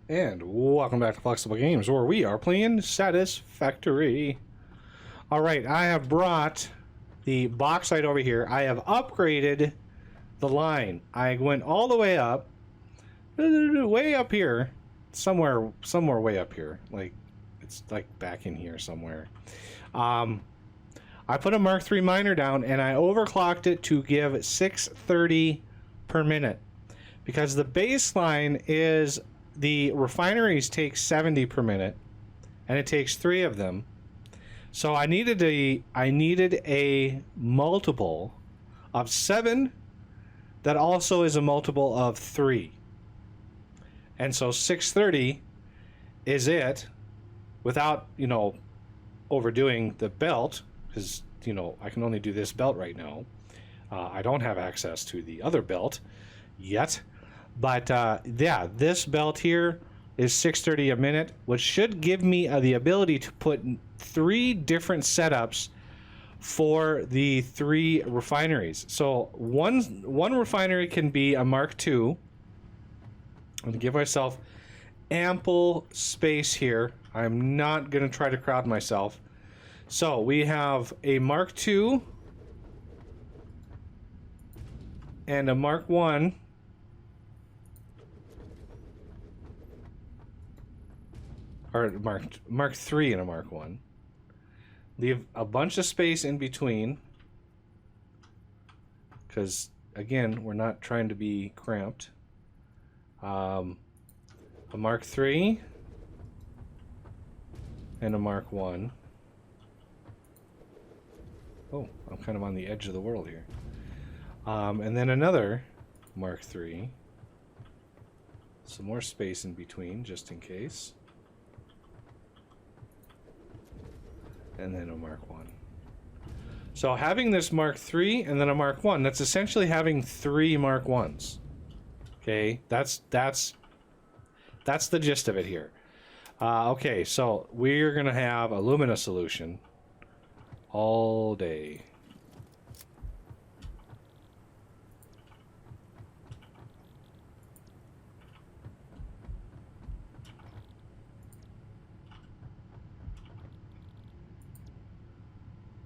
And welcome back to Flexible Games, where we are playing Satisfactory. Alright, I have brought the bauxite over here. I have upgraded the line. I went all the way up, way up here, somewhere way up here. Like, it's like back in here somewhere. I put a Mark III miner down, and I overclocked it to give 630 per minute. Because the baseline is the refineries take 70 per minute, and it takes 3 of them. So I needed a multiple of 7 that also is a multiple of 3. And so 630 is it, without, overdoing the belt, because, I can only do this belt right now. I don't have access to the other belt yet. But yeah, this belt here is 630 a minute, which should give me the ability to put 3 different setups for the 3 refineries. So one refinery can be a Mark II. I'm going to give myself ample space here. I'm not going to try to crowd myself. So we have a Mark II and a Mark I. Or Mark III and a Mark I. Leave a bunch of space in between, because again, we're not trying to be cramped. A Mark III and a Mark I. Oh, I'm kind of on the edge of the world here. And then another Mark III. Some more space in between, just in case. And then a Mark I. So having this Mark III and then a Mark I, that's essentially having 3 Mark Is. Okay, that's the gist of it here. Okay, so we're gonna have alumina solution all day.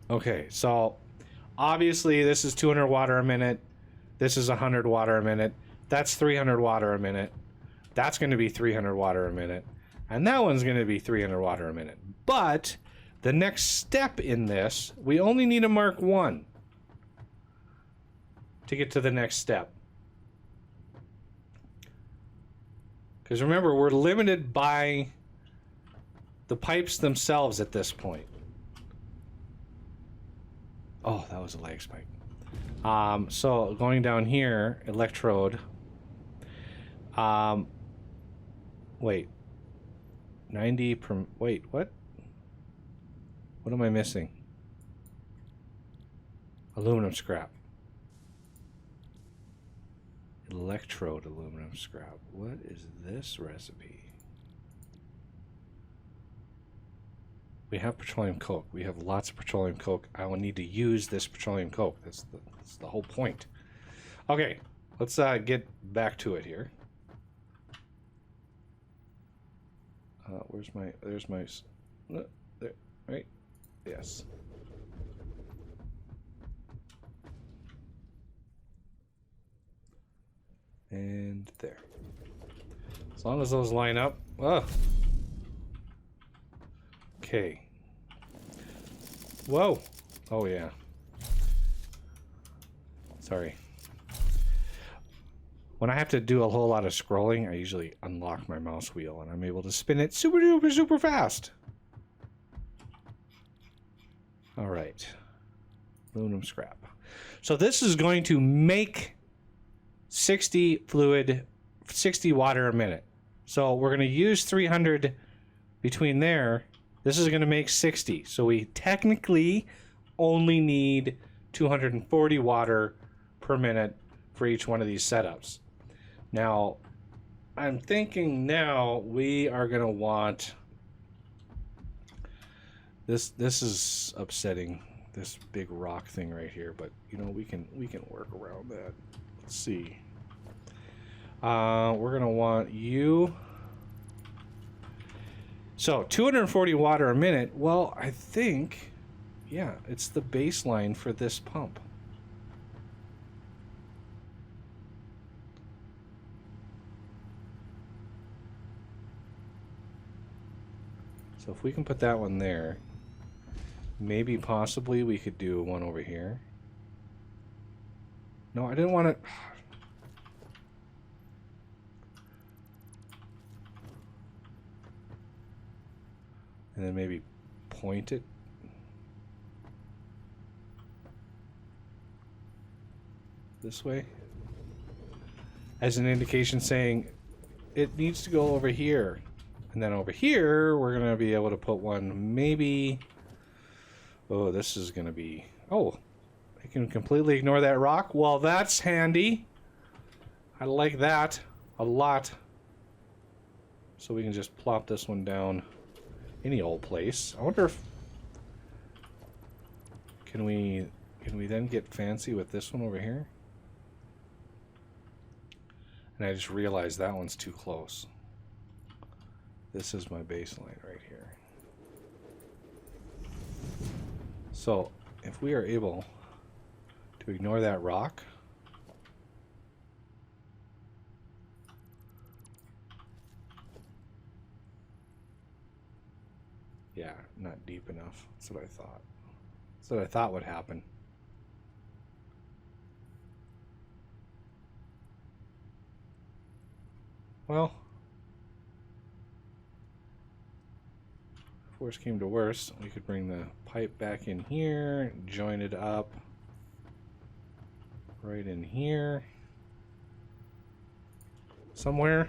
Okay, so obviously this is 200 water a minute. This is 100 water a minute. That's 300 water a minute. That's going to be 300 water a minute. And that one's going to be 300 water a minute. But the next step in this, we only need a Mark I to get to the next step. Because remember, we're limited by the pipes themselves at this point. Oh, that was a lag spike. So going down here, electrode. Wait. 90 per... Wait, what? What am I missing? Aluminum scrap. Electrode aluminum scrap. What is this recipe? We have petroleum coke. We have lots of petroleum coke. I will need to use this petroleum coke. That's the whole point. Okay, let's get back to it here. Where's my... There's my... There, right? Yes. And there. As long as those line up... Ugh. Okay. Whoa. Oh, yeah. Sorry. When I have to do a whole lot of scrolling, I usually unlock my mouse wheel and I'm able to spin it super duper super fast. All right. Aluminum scrap. So this is going to make 60 water a minute. So we're going to use 300 between there. This is going to make 60. So we technically only need 240 water per minute for each one of these setups. Now, I'm thinking now we are going to want... This is upsetting, this big rock thing right here, but we can work around that. Let's see. We're going to want you So 240 water a minute. Well, I think, yeah, it's the baseline for this pump. So if we can put that one there, maybe possibly we could do one over here. No, I didn't want to. And then maybe point it. This way. As an indication saying it needs to go over here. And then over here, we're going to be able to put one maybe. Oh, this is going to be. Oh, I can completely ignore that rock. Well, that's handy. I like that a lot. So we can just plop this one down any old place. I wonder if can we then get fancy with this one over here? And I just realized that one's too close. This is my baseline right here. So if we are able to ignore that rock, yeah, not deep enough. That's what I thought. That's what I thought would happen. Well, if worst came to worst, we could bring the pipe back in here, join it up right in here somewhere.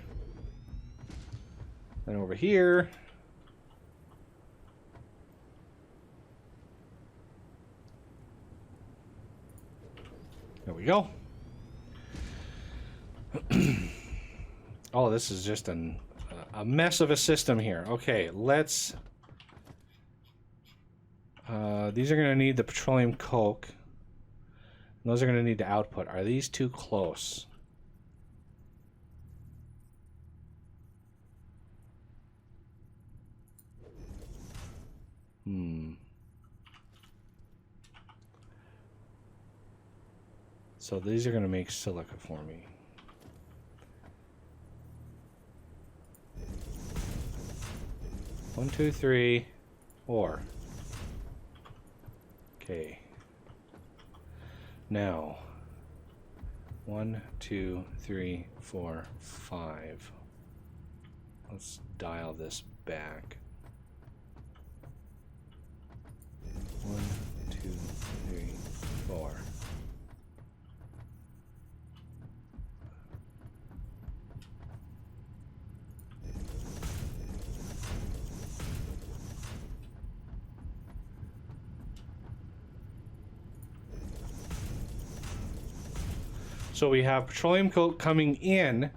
Then over here. There we go. Oh, this is just a mess of a system here. Okay, let's... these are going to need the petroleum coke. Those are going to need the output. Are these too close? So these are going to make silica for me. One, two, three, 4. Okay. Now, 1, 2, 3, 4, 5. Let's dial this back. 1, 2, 3, 4. So we have petroleum coke coming in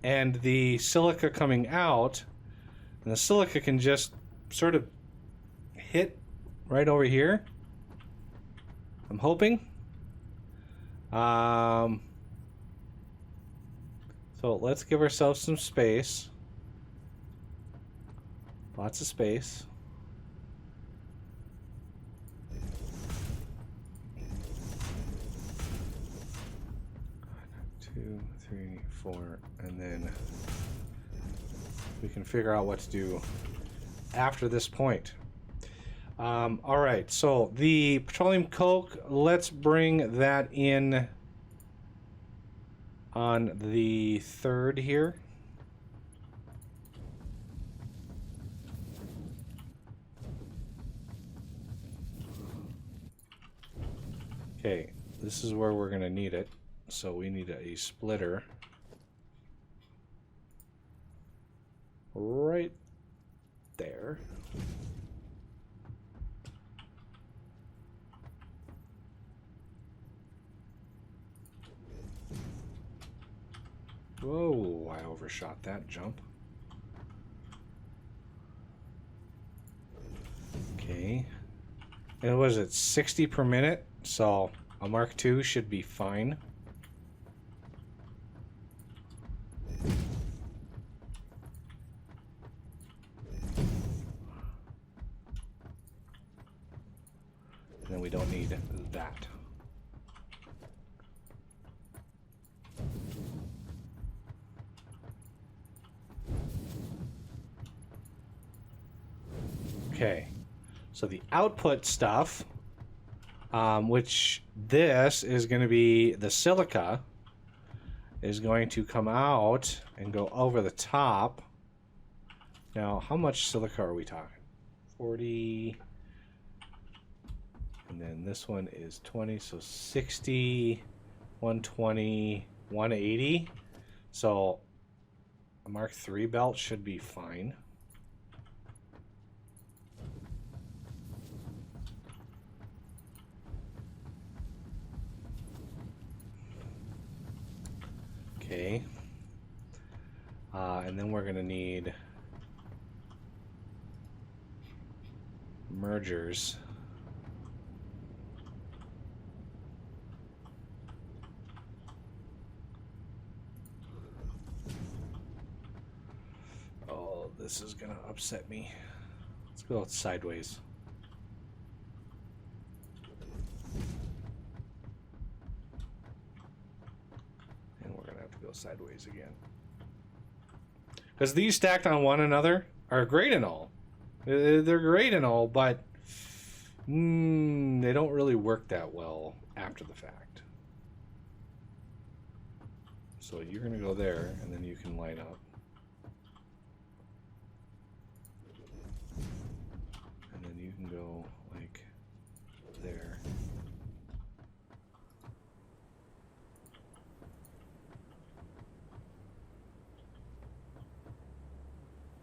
and the silica coming out, and the silica can just sort of hit right over here. I'm hoping. So let's give ourselves some space. Lots of space. 2, 3, 4, and then we can figure out what to do after this point. All right, so the petroleum coke, let's bring that in on the 3rd here. Okay, this is where we're going to need it. So we need a splitter right there. Whoa, I overshot that jump. Okay. And was it 60 per minute? So a Mark II should be fine. And then we don't need that. Okay, so the output stuff, which this is going to be the silica, is going to come out and go over the top. Now, how much silica are we talking? 40. And then this one is 20, so 60, 120, 180. So a Mark III belt should be fine. Okay. And then we're going to need mergers. Oh, this is going to upset me. Let's go sideways. And we're going to have to go sideways again. Because these stacked on one another are great and all. They're great and all, but they don't really work that well after the fact. So you're going to go there, and then you can line up. And then you can go like there.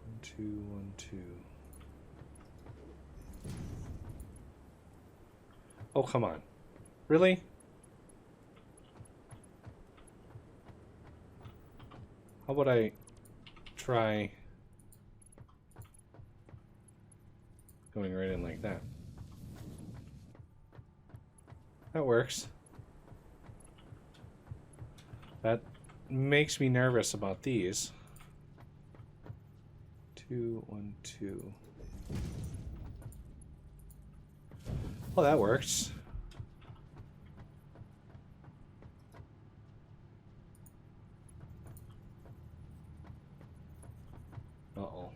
1, 2, 1, 2. Oh, come on. Really? How about I try going right in like that? That works. That makes me nervous about these. 2, 1, 2. Oh, that works. Uh-oh.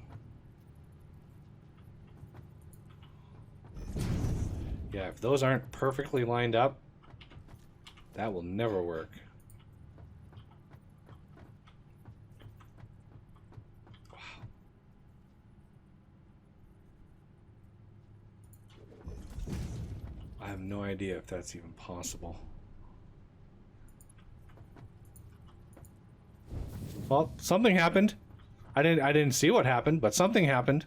Yeah, if those aren't perfectly lined up, that will never work. Wow. I have no idea if that's even possible. Well, something happened. I didn't see what happened, but something happened.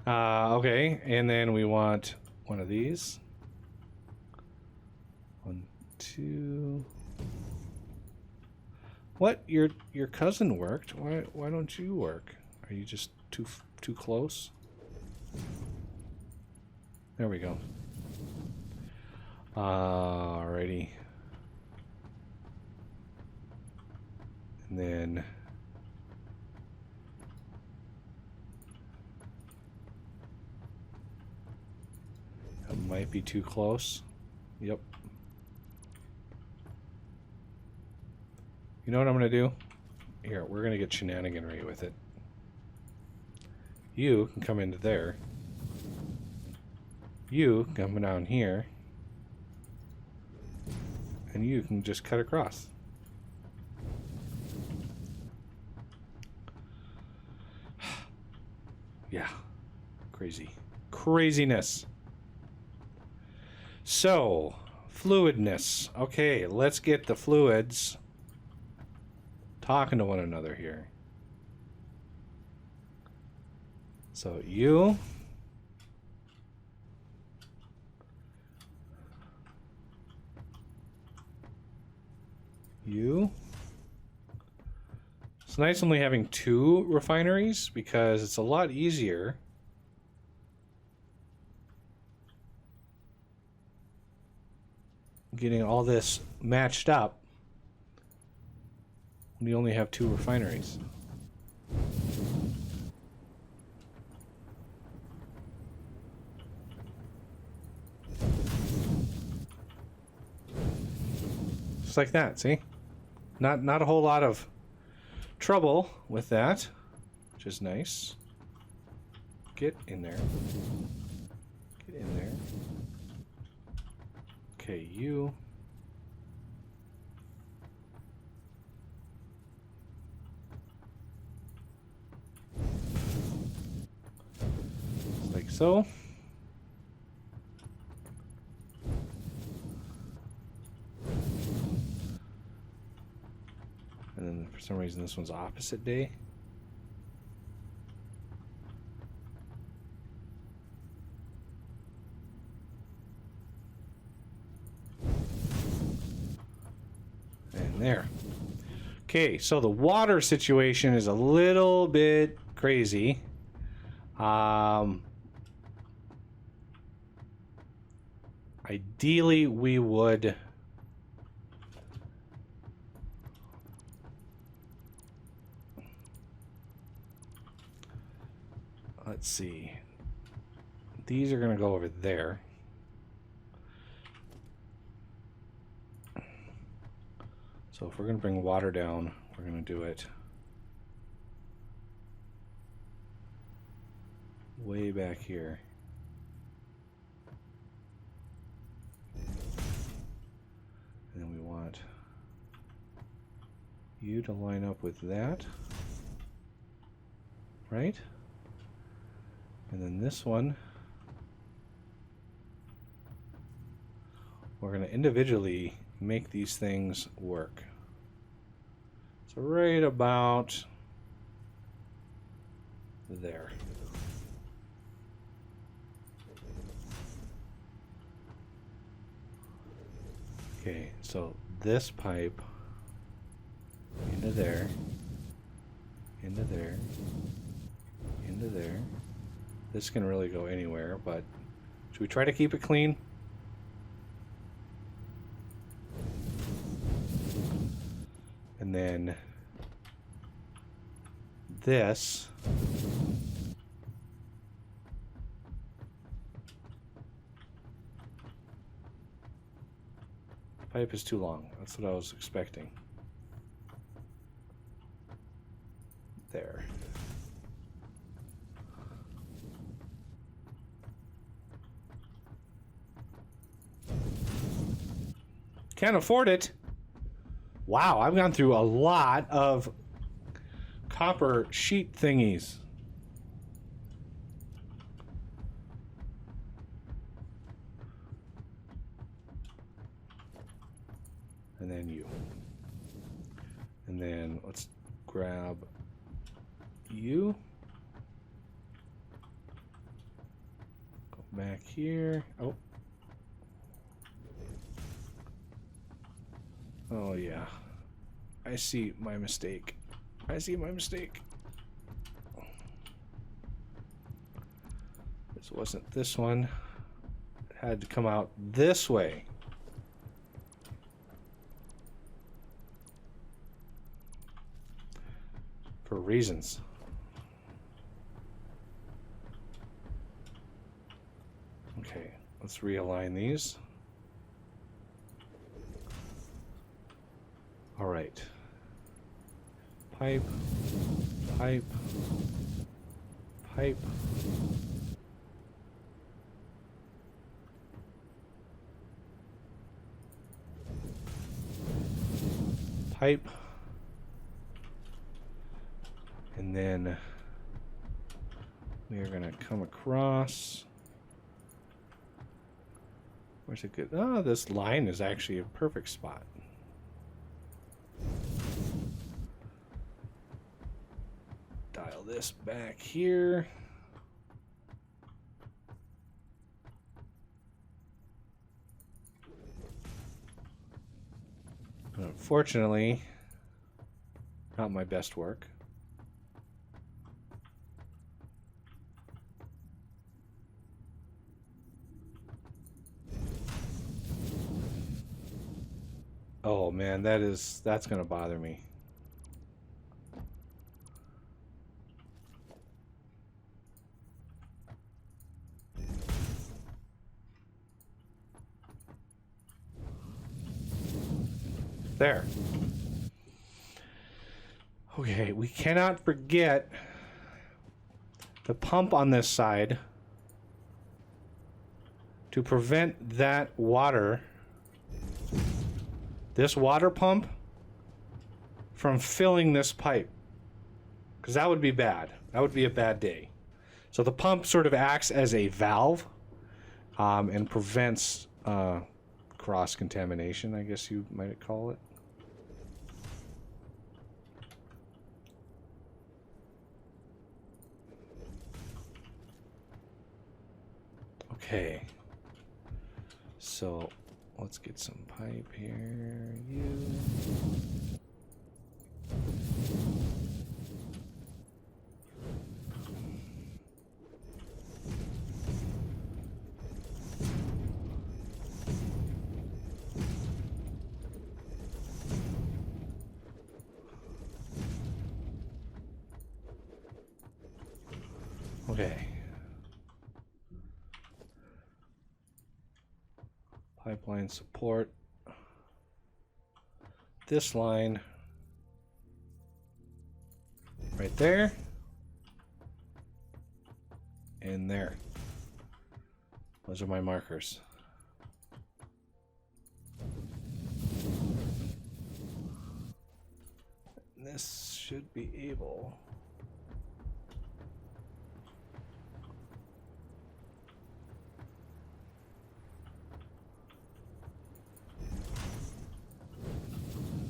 Okay, and then we want one of these. 1, 2. What? Your cousin worked. Why don't you work? Are you just too close? There we go. Alrighty. And then that might be too close. Yep. You know what I'm gonna do? Here, we're gonna get shenaniganry with it. You can come into there. You can come down here. And you can just cut across. Yeah. Crazy. Craziness. So, fluidness. Okay, let's get the fluids talking to one another here. So you it's nice only having 2 refineries because it's a lot easier getting all this matched up when you only have 2 refineries. just like that. See, not a whole lot of trouble with that, which is nice. Get in there. Get in there. Okay, you. Just like so. And then for some reason this one's opposite day. And there. Okay, so the water situation is a little bit crazy. Ideally we would let's see. These are going to go over there. So if we're going to bring water down, we're going to do it way back here. And then we want you to line up with that. Right? And then this one, we're going to individually make these things work. So right about there. Okay, so this pipe into there, into there, into there. This can really go anywhere, but should we try to keep it clean? And then this pipe is too long. That's what I was expecting. There. Can't afford it. Wow, I've gone through a lot of copper sheet thingies. And then you. And then let's grab you. Go back here. Oh. Oh yeah. I see my mistake. I see my mistake. This wasn't this one. It had to come out this way. For reasons. Okay, let's realign these. All right. Pipe, pipe, pipe. Pipe. And then we are going to come across. Where's it good? Oh, this line is actually a perfect spot. Dial this back here. Unfortunately, not my best work. Oh man, that's gonna bother me. There. Okay, we cannot forget the pump on this side to prevent that water, this water pump, from filling this pipe. Because that would be bad. That would be a bad day. So the pump sort of acts as a valve and prevents cross-contamination, I guess you might call it. Okay. So let's get some pipe here. You. Okay. Pipeline support. This line right there and there. Those are my markers. This should be able.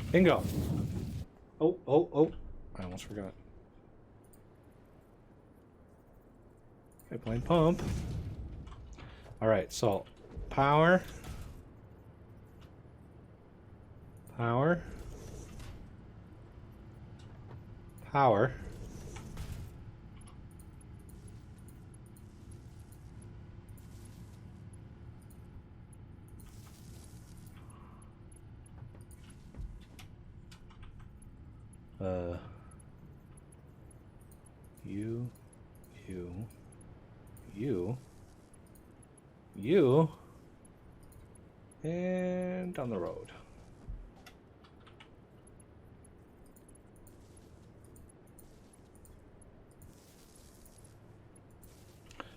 Bingo. Oh. I almost forgot. Pipeline pump. All right, so power. Power. Power. You, and down the road.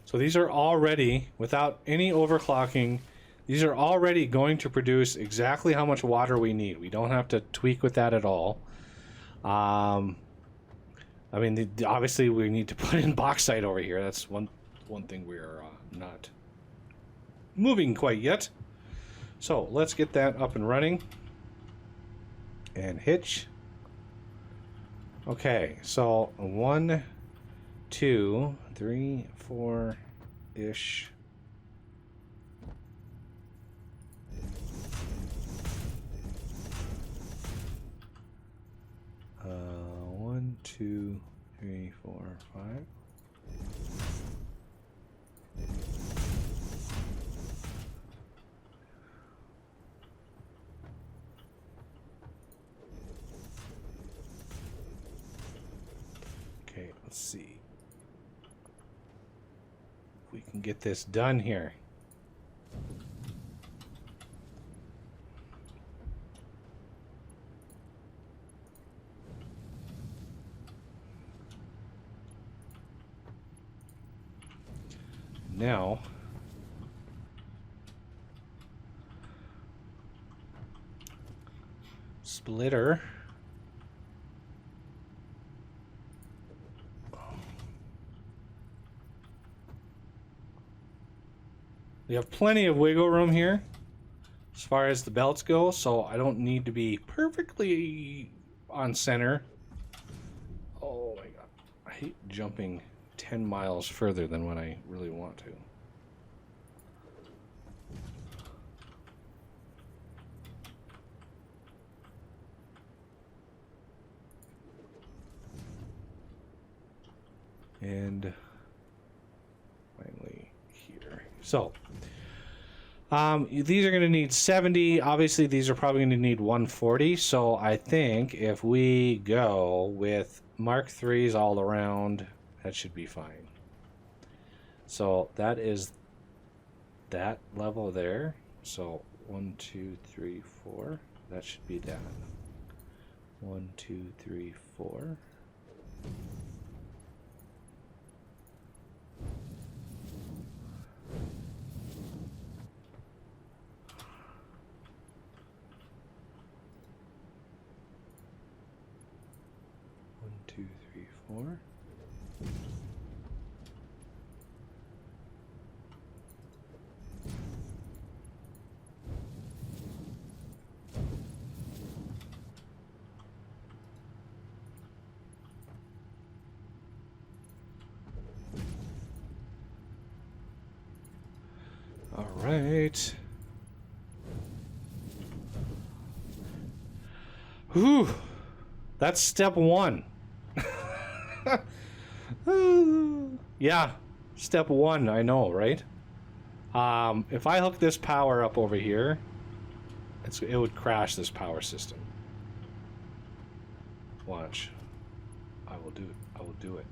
So these are already, without any overclocking, these are already going to produce exactly how much water we need. We don't have to tweak with that at all. I mean, obviously we need to put in bauxite over here. That's one thing we're not moving quite yet. So let's get that up and running. And hitch. Okay, so 1, 2, 3, 4-ish. One, 2, 3, 4, 5. Okay, let's see if we can get this done here. Now, splitter. We have plenty of wiggle room here as far as the belts go, so I don't need to be perfectly on center. Oh my god. I hate jumping 10 miles further than what I really want to. And finally here. So these are going to need 70. Obviously, these are probably going to need 140. So I think if we go with Mark IIIs all around, that should be fine. So that is that level there. So 1, 2, 3, 4. that should be that. 1, 2, 3, 4. One, two, three, four. All right. Whew. That's step 1. Yeah, step 1, I know, right? If I hook this power up over here, it would crash this power system. Watch. I will do it. I will do it.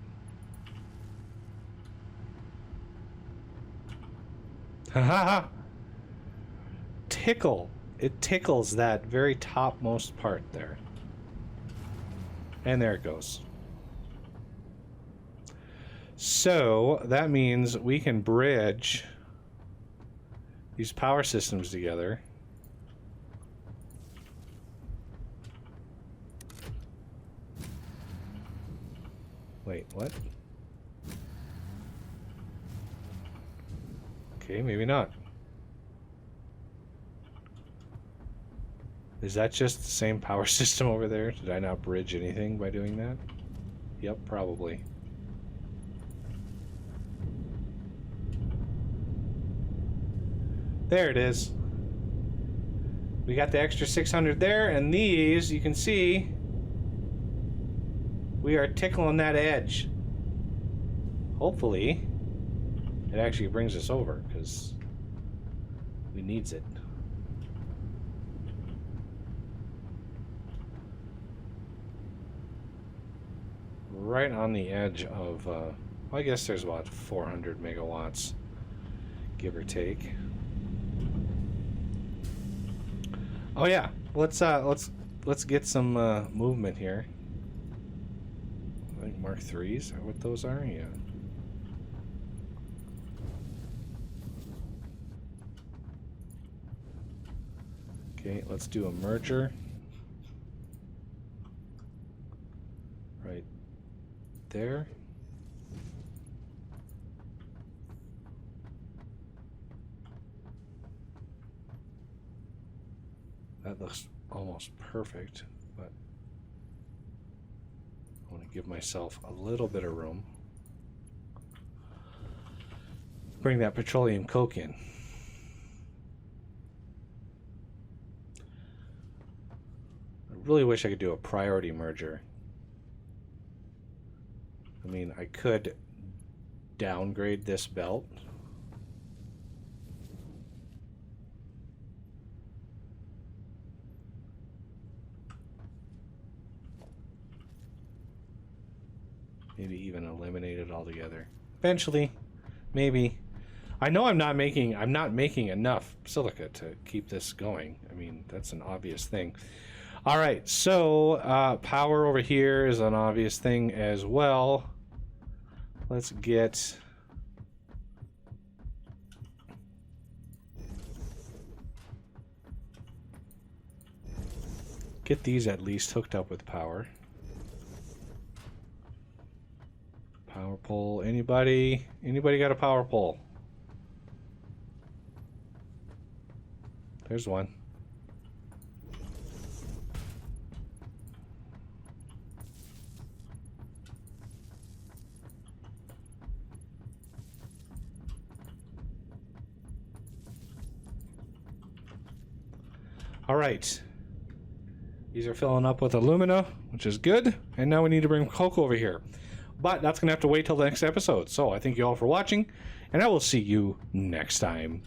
Haha. Tickle. It tickles that very topmost part there. And there it goes. So that means we can bridge these power systems together. Wait, what? Okay, maybe not. Is that just the same power system over there? Did I not bridge anything by doing that? Yep, probably. There it is. We got the extra 600 there, and these, you can see, we are tickling that edge. Hopefully, it actually brings us over, because we needs it. Right on the edge of, well, I guess there's about 400 megawatts, give or take. Oh yeah, let's get some movement here. I think Mark 3s are what those are. Yeah. Okay, let's do a merger. Right there. That looks almost perfect, but I want to give myself a little bit of room. Bring that petroleum coke in. I really wish I could do a priority merger. I mean, I could downgrade this belt. Maybe even eliminate it altogether. Eventually, maybe. I know I'm not making enough silica to keep this going. I mean, that's an obvious thing. All right, so power over here is an obvious thing as well. Let's get these at least hooked up with power. Power pole. Anybody got a power pole? There's one. All right. These are filling up with alumina, which is good. And now we need to bring coke over here. But that's going to have to wait till the next episode. So I thank you all for watching, and I will see you next time.